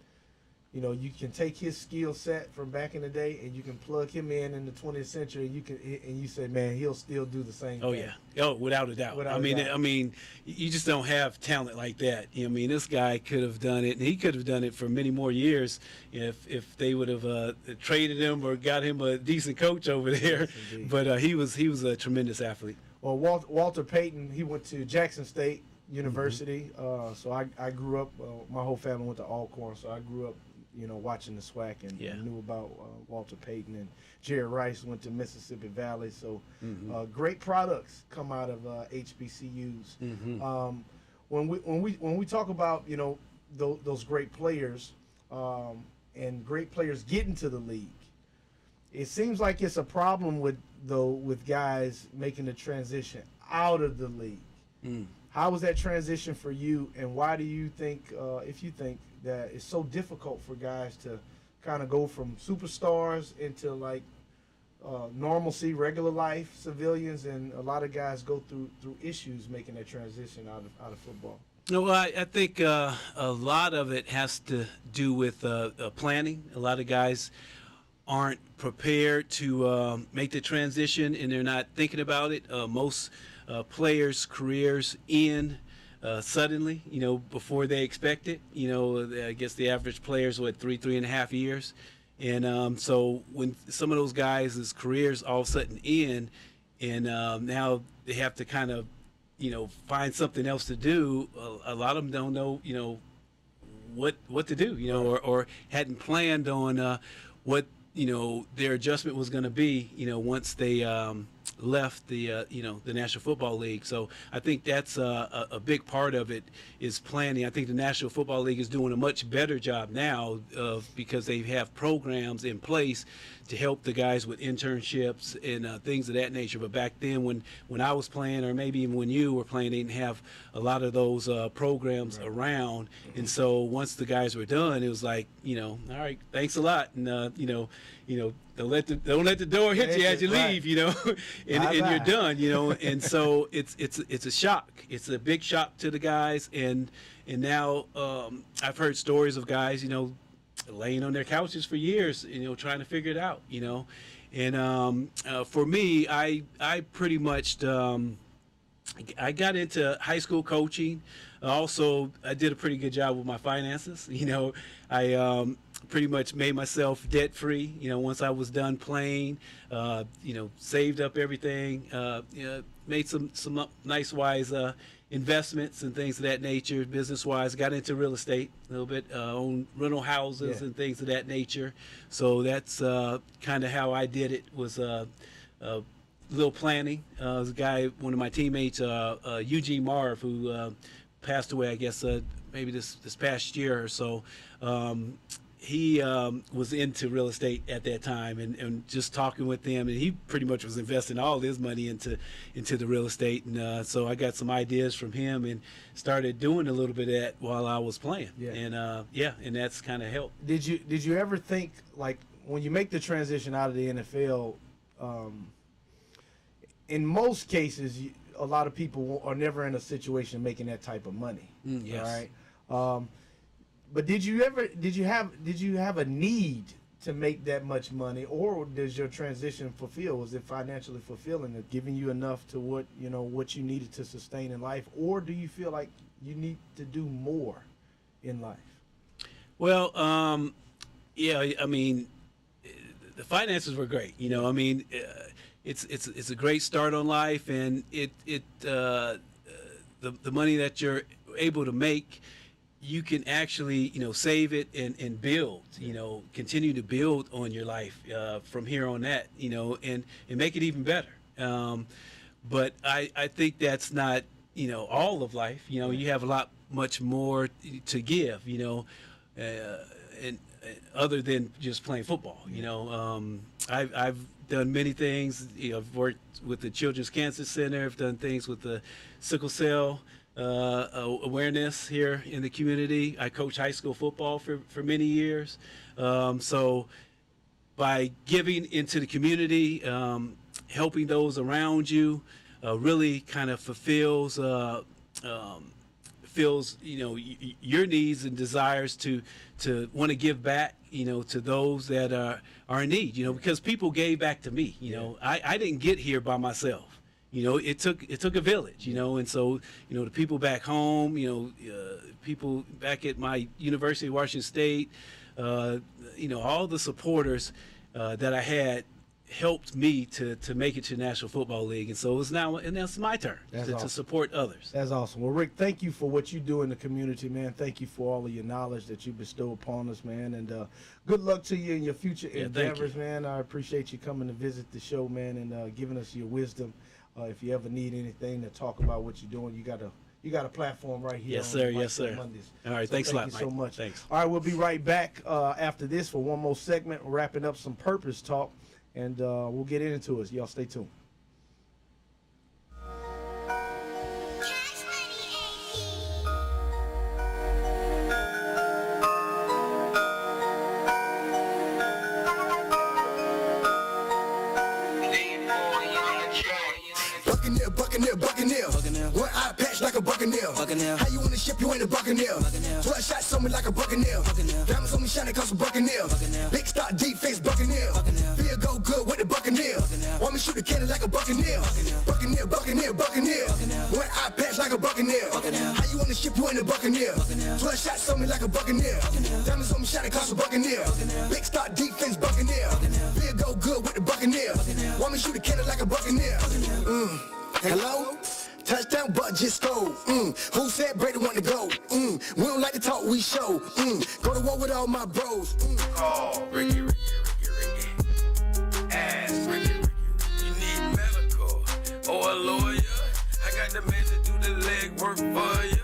you can take his skill set from back in the day and you can plug him in the 20th century. And you say, man, he'll still do the same thing. Yeah. Without a doubt. I mean, you just don't have talent like that. This guy could have done it, and he could have done it for many more years if they would have traded him or got him a decent coach over there. Yes, but he was a tremendous athlete. Well, Walter Payton, he went to Jackson State University. So I grew up. My whole family went to Alcorn, so I grew up, watching the SWAC and knew about Walter Payton, and Jerry Rice went to Mississippi Valley. So great products come out of HBCUs. When we talk about those great players and great players getting to the league, it seems like it's a problem with guys making the transition out of the league. How was that transition for you, and why do you think, if you think that it's so difficult for guys to kind of go from superstars into like normalcy, regular life, civilians, and a lot of guys go through issues making that transition out of football? No, I think a lot of it has to do with planning. A lot of guys aren't prepared to make the transition, and they're not thinking about it. Most players' careers end suddenly, before they expect it. I guess the average player's 3.5 years. And so when some of those guys' careers all of a sudden end, and now they have to kind of, find something else to do, a lot of them don't know, what to do, or hadn't planned on what, their adjustment was going to be, once they left the National Football League. So I think that's a big part of it is planning. I think the National Football League is doing a much better job now because they have programs in place to help the guys with internships and things of that nature. But back then when I was playing, or maybe even when you were playing, they didn't have a lot of those programs around. And so once the guys were done, it was like, all right, thanks a lot. And, don't let the door hit you as you leave, and you're done, and so it's a shock. It's a big shock to the guys, and now I've heard stories of guys, laying on their couches for years, trying to figure it out, and for me, I pretty much I got into high school coaching. Also, I did a pretty good job with my finances. I pretty much made myself debt free. Once I was done playing, saved up everything, made some nice wise investments and things of that nature, business wise. Got into real estate a little bit, owned rental houses and things of that nature. So that's kind of how I did it. Was little planning. There's a guy, one of my teammates, Eugene Marv, who passed away, I guess, maybe this past year or so. He was into real estate at that time, and just talking with him, and he pretty much was investing all his money into the real estate, and so I got some ideas from him and started doing a little bit of that while I was playing, and that's kind of helped. Did you ever think, like, when you make the transition out of the NFL, in most cases, a lot of people are never in a situation making that type of money. Yes. All right. But did you have a need to make that much money, or does your transition fulfill? Was it financially fulfilling, giving you enough to what you needed to sustain in life, or do you feel like you need to do more in life? Well, yeah. I mean, the finances were great. I mean. It's a great start on life, and the money that you're able to make, you can actually save it and build, continue to build on your life from here on that, and make it even better. But I think that's not all of life. You have a lot much more to give, and other than just playing football. I've done many things. I've worked with the Children's Cancer Center. I've done things with the sickle cell awareness here in the community. I coached high school football for many years. So by giving into the community, helping those around you, really kind of fulfills your needs and desires to want to give back, to those that are in need, because people gave back to me. I didn't get here by myself. It took a village, and so, the people back home, people back at my University of Washington State, all the supporters that I had helped me to make it to the National Football League, and so it's now my turn to support others. That's awesome. Well, Rick, thank you for what you do in the community, man. Thank you for all of your knowledge that you bestow upon us, man. And good luck to you in your future endeavors, man. I appreciate you coming to visit the show, man, and giving us your wisdom. If you ever need anything to talk about what you're doing, you got a platform right here. Yes, sir. Yes, sir. Mondays. All right. So thanks a lot, Mike. Mike. Thank you so much. Thanks. All right, we'll be right back after this for one more segment, wrapping up some purpose talk, and we'll get into it. Y'all stay tuned. Buccaneer. One eye patch like a Buccaneer. How you on the ship, you ain't a Buccaneer. 12 shots on me like a Buccaneer. Diamonds on me shining cause a Buccaneer. Big start, deep face Buccaneer. Feel go good with the Buccaneer. Want me shoot a cannon like a Buccaneer. Buccaneer. One eye patch like a Buccaneer. How you on the ship, you ain't a Buccaneer. 12 shots on me like a Buccaneer. Diamonds on me shining cause a Buccaneer. Big start, deep face Buccaneer. Feel go good with the Buccaneer. Want me shoot a cannon like a Buccaneer. Hello? Touchdown, but just scored. Who said Brady want to go? We don't like to talk, we show. Go to war with all my bros. Call Ricky. Ask Ricky. You need medical or a lawyer? I got the man to do the legwork for you.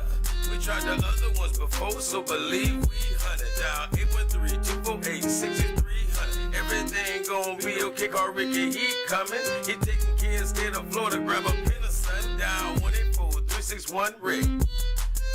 We tried the other ones before, so believe we hunted down 813-248-6300. Everything gon' be okay, call Ricky, he coming. He taking kids scared of Florida, grab a pin of sundown. 184-361-RICK.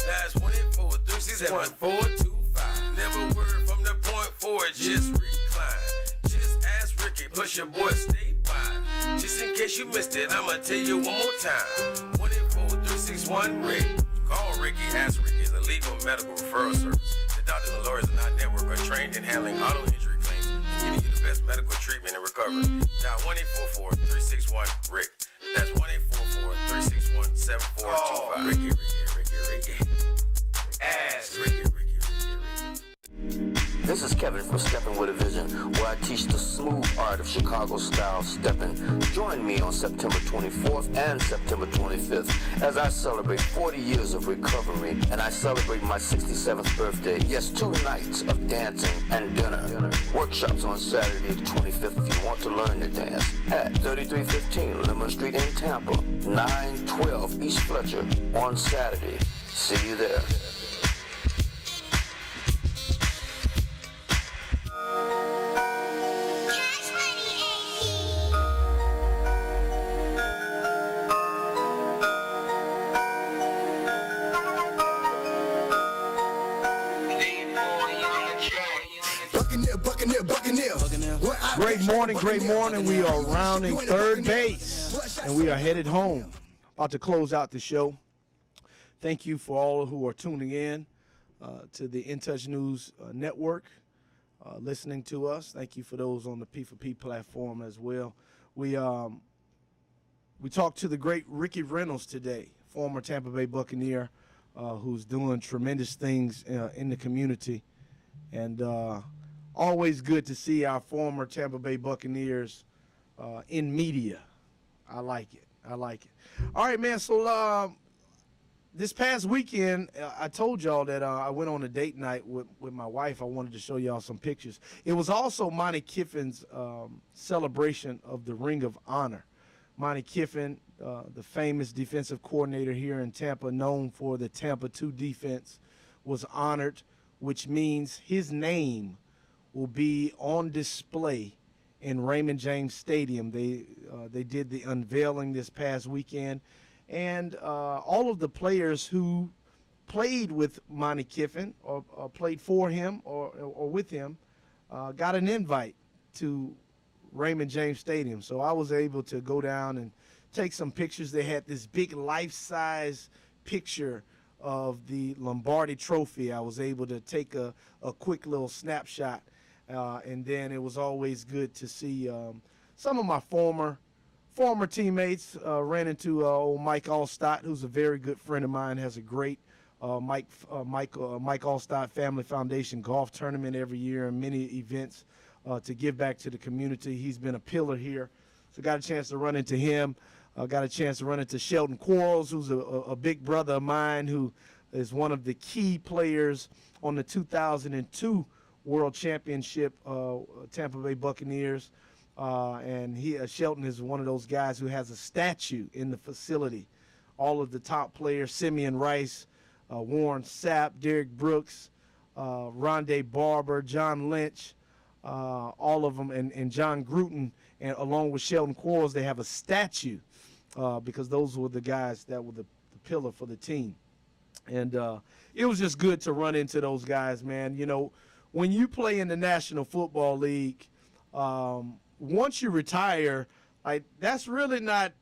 That's 184-361-425. Never word from the point forward, just recline. Just ask Ricky, plus your boy statewide. Just in case you missed it, I'ma tell you one more time. 184-361-RICK. Call Ricky, ask Ricky, is a legal medical referral service. The doctors and lawyers in our network are trained in handling auto injury claims and getting you the best medical treatment and recovery. Dial 1-844-361-RICK. That's 1-844-361-7425. Ricky. Ask Ricky. This is Kevin from Stepping with a Vision, where I teach the smooth art of Chicago-style stepping. Join me on September 24th and September 25th as I celebrate 40 years of recovery, and I celebrate my 67th birthday. Yes, 2 nights of dancing and dinner. Workshops on Saturday the 25th if you want to learn to dance at 3315 Lemon Street in Tampa, 912 East Fletcher on Saturday. See you there. Great morning. We are rounding third base, and we are headed home. About to close out the show. Thank you for all who are tuning in to the In Touch News Network, listening to us. Thank you for those on the P4P platform as well. We talked to the great Ricky Reynolds today, former Tampa Bay Buccaneer, who's doing tremendous things in the community, and always good to see our former Tampa Bay Buccaneers in media. I like it. All right, man. So this past weekend, I told y'all that I went on a date night with my wife. I wanted to show y'all some pictures. It was also Monty Kiffin's celebration of the Ring of Honor. Monty Kiffin, the famous defensive coordinator here in Tampa, known for the Tampa 2 defense, was honored, which means his name will be on display in Raymond James Stadium. They did the unveiling this past weekend, and all of the players who played with Monty Kiffin or played for him or with him got an invite to Raymond James Stadium. So I was able to go down and take some pictures. They had this big life-size picture of the Lombardi Trophy. I was able to take a quick little snapshot. And then it was always good to see some of my former teammates. Ran into old Mike Allstott, who's a very good friend of mine, has a great Mike Allstott Family Foundation golf tournament every year and many events to give back to the community. He's been a pillar here. So got a chance to run into him. Got a chance to run into Sheldon Quarles, who's a big brother of mine, who is one of the key players on the 2002 World Championship Tampa Bay Buccaneers. And Shelton is one of those guys who has a statue in the facility. All of the top players, Simeon Rice, Warren Sapp, Derek Brooks, Rondé Barber, John Lynch, all of them, and John Gruden, and along with Sheldon Quarles, they have a statue because those were the guys that were the pillar for the team. And it was just good to run into those guys, man. You know, when you play in the National Football League, once you retire, like, that's really not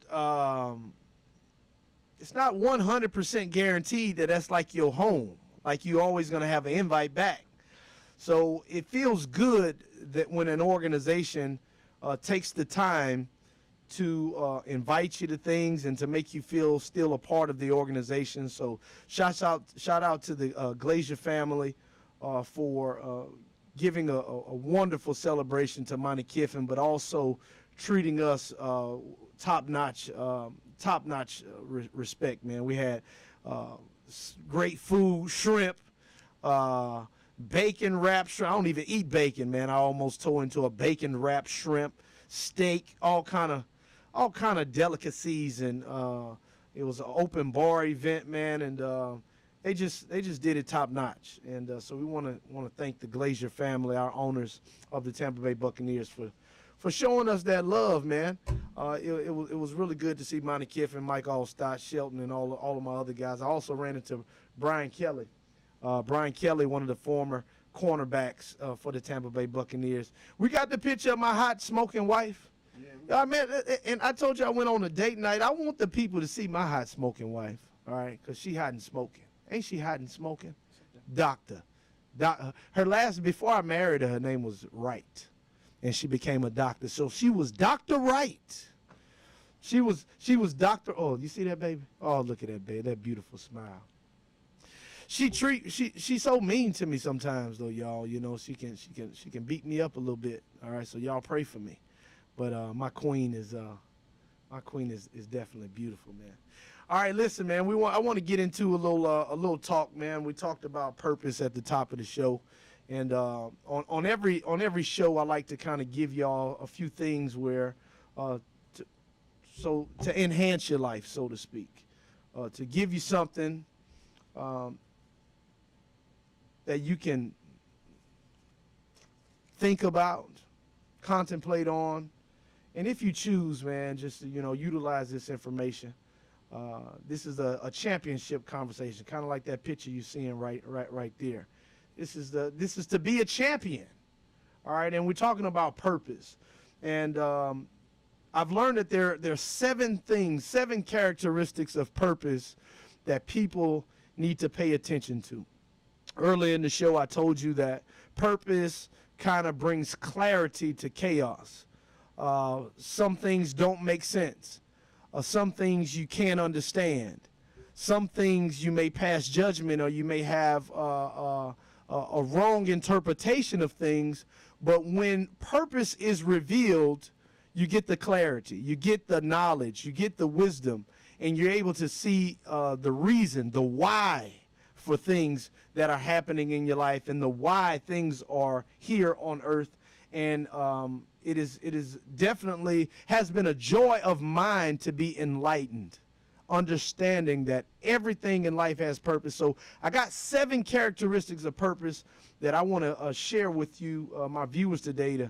it's not 100% guaranteed that that's like your home. Like, you're always going to have an invite back. So it feels good that when an organization takes the time to invite you to things and to make you feel still a part of the organization. So shout out to the Glazier family for giving a wonderful celebration to Monty Kiffin, but also treating us top-notch respect, man. We had great food, shrimp, bacon wrapped shrimp. I don't even eat bacon, man. I almost tore into a bacon wrapped shrimp, steak, all kind of delicacies, and it was an open bar event, man, and they just did it top notch. And so we want to thank the Glazier family, our owners of the Tampa Bay Buccaneers, for showing us that love, man. It was really good to see Monty Kiffin, Mike Allstott, Shelton, and all of my other guys. I also ran into Brian Kelly. Brian Kelly, one of the former cornerbacks for the Tampa Bay Buccaneers. We got the picture of my hot smoking wife. Yeah, man, and I told you I went on a date night. I want the people to see my hot smoking wife, all right, because she hot and smoking. Ain't she hot and smoking? Doctor. Her last, before I married her name was Wright, and she became a doctor. So she was Dr. Wright. She was Dr. Oh, you see that, baby? Oh, look at that, baby, that beautiful smile. She's so mean to me sometimes, though, y'all. You know, she can beat me up a little bit. All right, so y'all pray for me. But my queen is definitely beautiful, man. All right, listen, man. I want to get into a little talk, man. We talked about purpose at the top of the show, and on every show, I like to kind of give y'all a few things where to enhance your life, so to speak, to give you something that you can think about, contemplate on, and if you choose, man, just to, utilize this information. This is a championship conversation, kind of like that picture you're seeing right there. This is to be a champion, all right. And we're talking about purpose, and I've learned that there are 7 characteristics of purpose that people need to pay attention to. Earlier in the show, I told you that purpose kind of brings clarity to chaos. Some things don't make sense. Some things you can't understand. Some things you may pass judgment, or you may have a wrong interpretation of things. But when purpose is revealed, you get the clarity, you get the knowledge, you get the wisdom, and you're able to see the reason, the why for things that are happening in your life, and the why things are here on earth. And it is definitely has been a joy of mine to be enlightened, understanding that everything in life has purpose. So I got 7 characteristics of purpose that I want to share with you, my viewers today,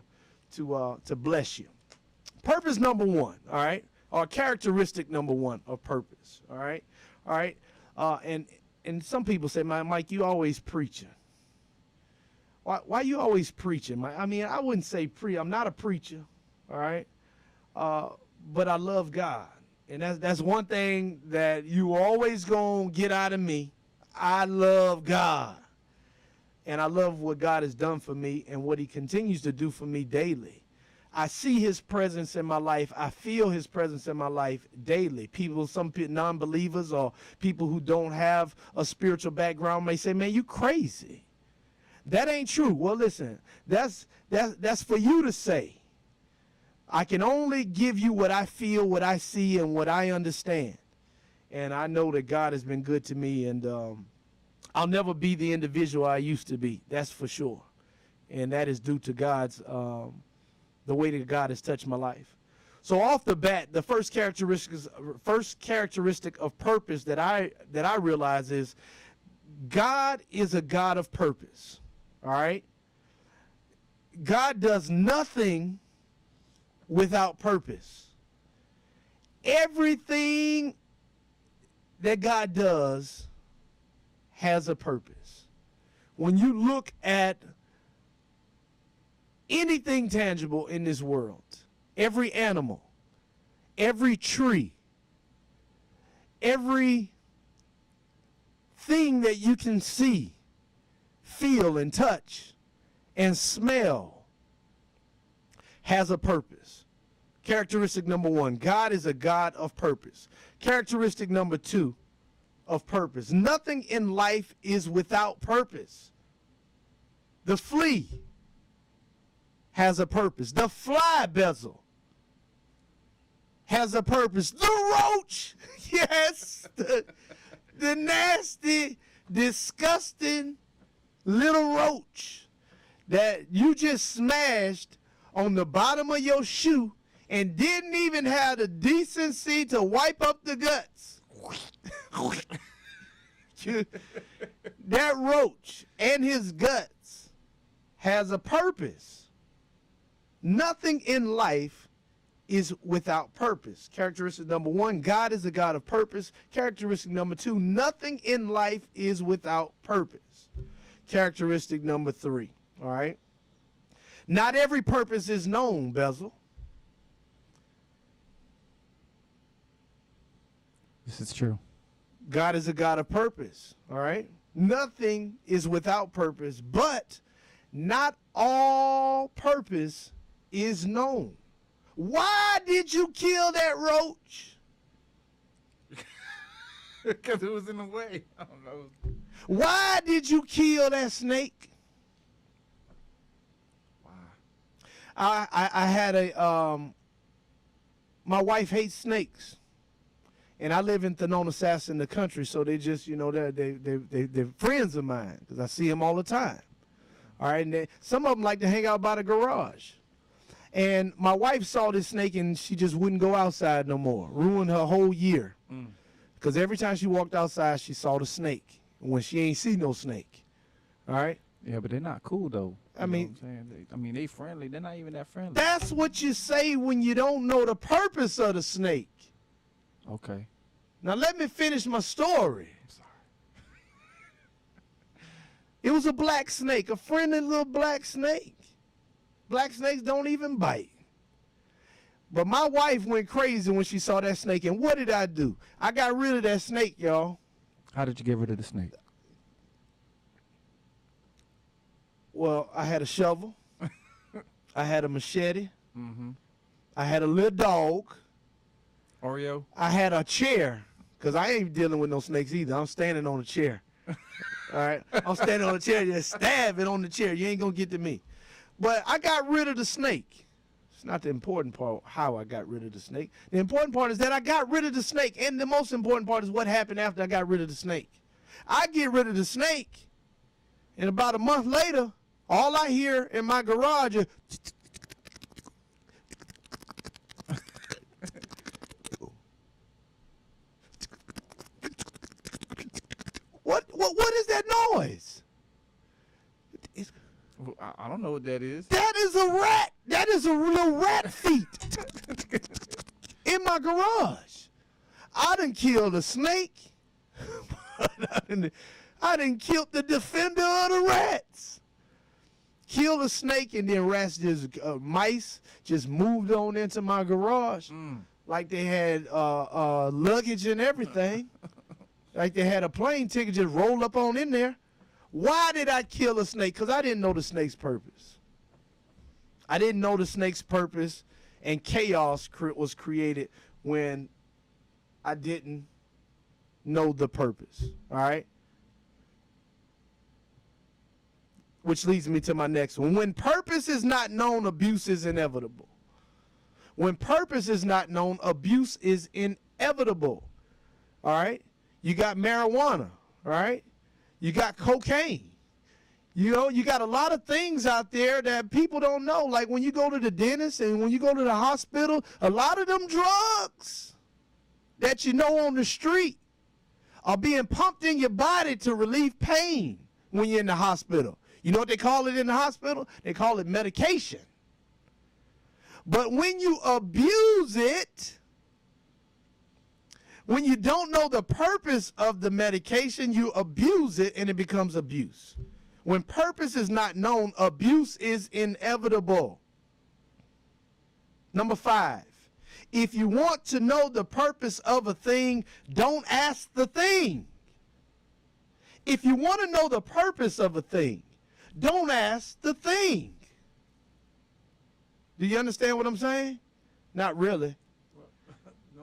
to bless you. Purpose number 1, all right, or characteristic number 1 of purpose, all right, and some people say, Mike, you always preaching. Why you always preaching? I mean, I wouldn't say I'm not a preacher, all right? But I love God. And that's one thing that you always gonna get out of me. I love God. And I love what God has done for me and what he continues to do for me daily. I see his presence in my life. I feel his presence in my life daily. Some non-believers or people who don't have a spiritual background may say, man, you crazy. That ain't true. Well, listen, that's for you to say. I can only give you what I feel, what I see, and what I understand. And I know that God has been good to me, and I'll never be the individual I used to be. That's for sure. And that is due to God's, the way that God has touched my life. So off the bat, the first characteristic of purpose that I realize is God is a God of purpose. All right? God does nothing without purpose. Everything that God does has a purpose. When you look at anything tangible in this world, every animal, every tree, every thing that you can see, feel, and touch, and smell has a purpose. Characteristic number one, God is a God of purpose. Characteristic number two of purpose, nothing in life is without purpose. The flea has a purpose. The fly bezel has a purpose. The roach, yes, the nasty, disgusting little roach that you just smashed on the bottom of your shoe and didn't even have the decency to wipe up the guts. That roach and his guts has a purpose. Nothing in life is without purpose. Characteristic number one, God is a God of purpose. Characteristic number two, nothing in life is without purpose. Characteristic number three, all right? Not every purpose is known, Bezel. This is true. God is a God of purpose, all right? Nothing is without purpose, but not all purpose is known. Why did you kill that roach? Because it was in the way. I don't know. Why did you kill that snake? Why? I had my wife hates snakes. And I live in Thanona, in the country, so they just, you know, they're friends of mine because I see them all the time. All right, and some of them like to hang out by the garage. And my wife saw this snake and she just wouldn't go outside no more. Ruined her whole year. Because every time she walked outside, she saw the snake. When she ain't see no snake. All right? Yeah, but they're not cool, though. I mean, they friendly. They're not even that friendly. That's what you say when you don't know the purpose of the snake. Okay. Now let me finish my story. I'm sorry. It was a black snake, a friendly little black snake. Black snakes don't even bite. But my wife went crazy when she saw that snake. And what did I do? I got rid of that snake, y'all. How did you get rid of the snake? Well, I had a shovel. I had a machete. Mm-hmm. I had a little dog. Oreo? I had a chair, because I ain't dealing with no snakes either. I'm standing on a chair. All right? I'm standing on a chair, just stab it on the chair. You ain't going to get to me. But I got rid of the snake. It's not the important part, how I got rid of the snake. The important part is that I got rid of the snake. And the most important part is what happened after I got rid of the snake. I get rid of the snake, and about a month later, all I hear in my garage is... What is that noise? I don't know what that is. That is a rat. That is a little rat feet in my garage. I done killed a snake. I done killed the defender of the rats. Killed a snake, and then rats just mice just moved on into my garage like they had luggage and everything. Like they had a plane ticket, just rolled up on in there. Why did I kill a snake? Because I didn't know the snake's purpose. I didn't know the snake's purpose, and chaos was created when I didn't know the purpose. All right? which leads me to my next one. When purpose is not known, abuse is inevitable. When purpose is not known, abuse is inevitable. All right? You got marijuana, all right? You got cocaine. You know, you got a lot of things out there that people don't know. Like when you go to the dentist and when you go to the hospital, a lot of them drugs that you know on the street are being pumped in your body to relieve pain when you're in the hospital. You know what they call it in the hospital? They call it medication. But when you abuse it, when you don't know the purpose of the medication, you abuse it and it becomes abuse. When purpose is not known, abuse is inevitable. Number 5, if you want to know the purpose of a thing, don't ask the thing. If you want to know the purpose of a thing, don't ask the thing. Do you understand what I'm saying? Not really.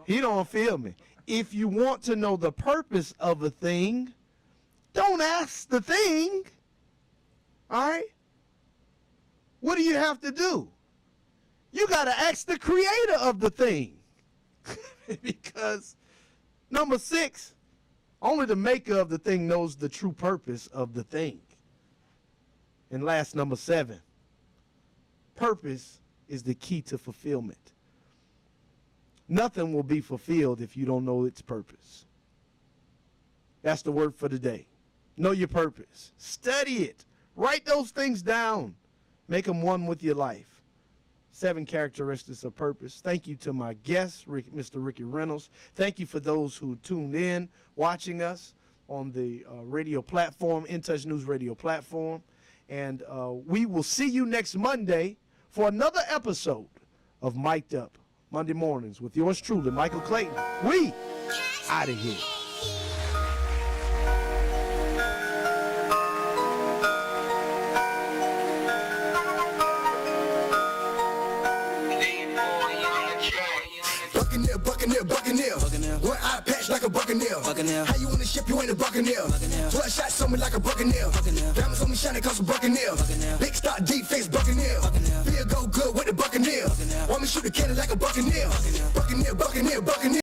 He don't feel me. If you want to know the purpose of a thing, don't ask the thing. All right? What do you have to do? You got to ask the creator of the thing. Because number 6, only the maker of the thing knows the true purpose of the thing. And last, number 7, purpose is the key to fulfillment. Nothing will be fulfilled if you don't know its purpose. That's the word for today. Know your purpose. Study it. Write those things down. Make them one with your life. 7 characteristics of purpose. Thank you to my guest, Mr. Ricky Reynolds. Thank you for those who tuned in, watching us on the radio platform, In Touch News radio platform. And we will see you next Monday for another episode of Mic'd Up Monday Mornings with yours truly, Michael Clayton. We out of here. Buccaneer. One eye patch like a buccaneer. How you on the ship, you ain't a buccaneer. 12 shots on me like a buccaneer. Diamonds on me shining cause a buccaneer. Big star, deep face, buccaneer. Feel go good with the buccaneer. Want me shoot the cannon like a buccaneer. Buccaneer.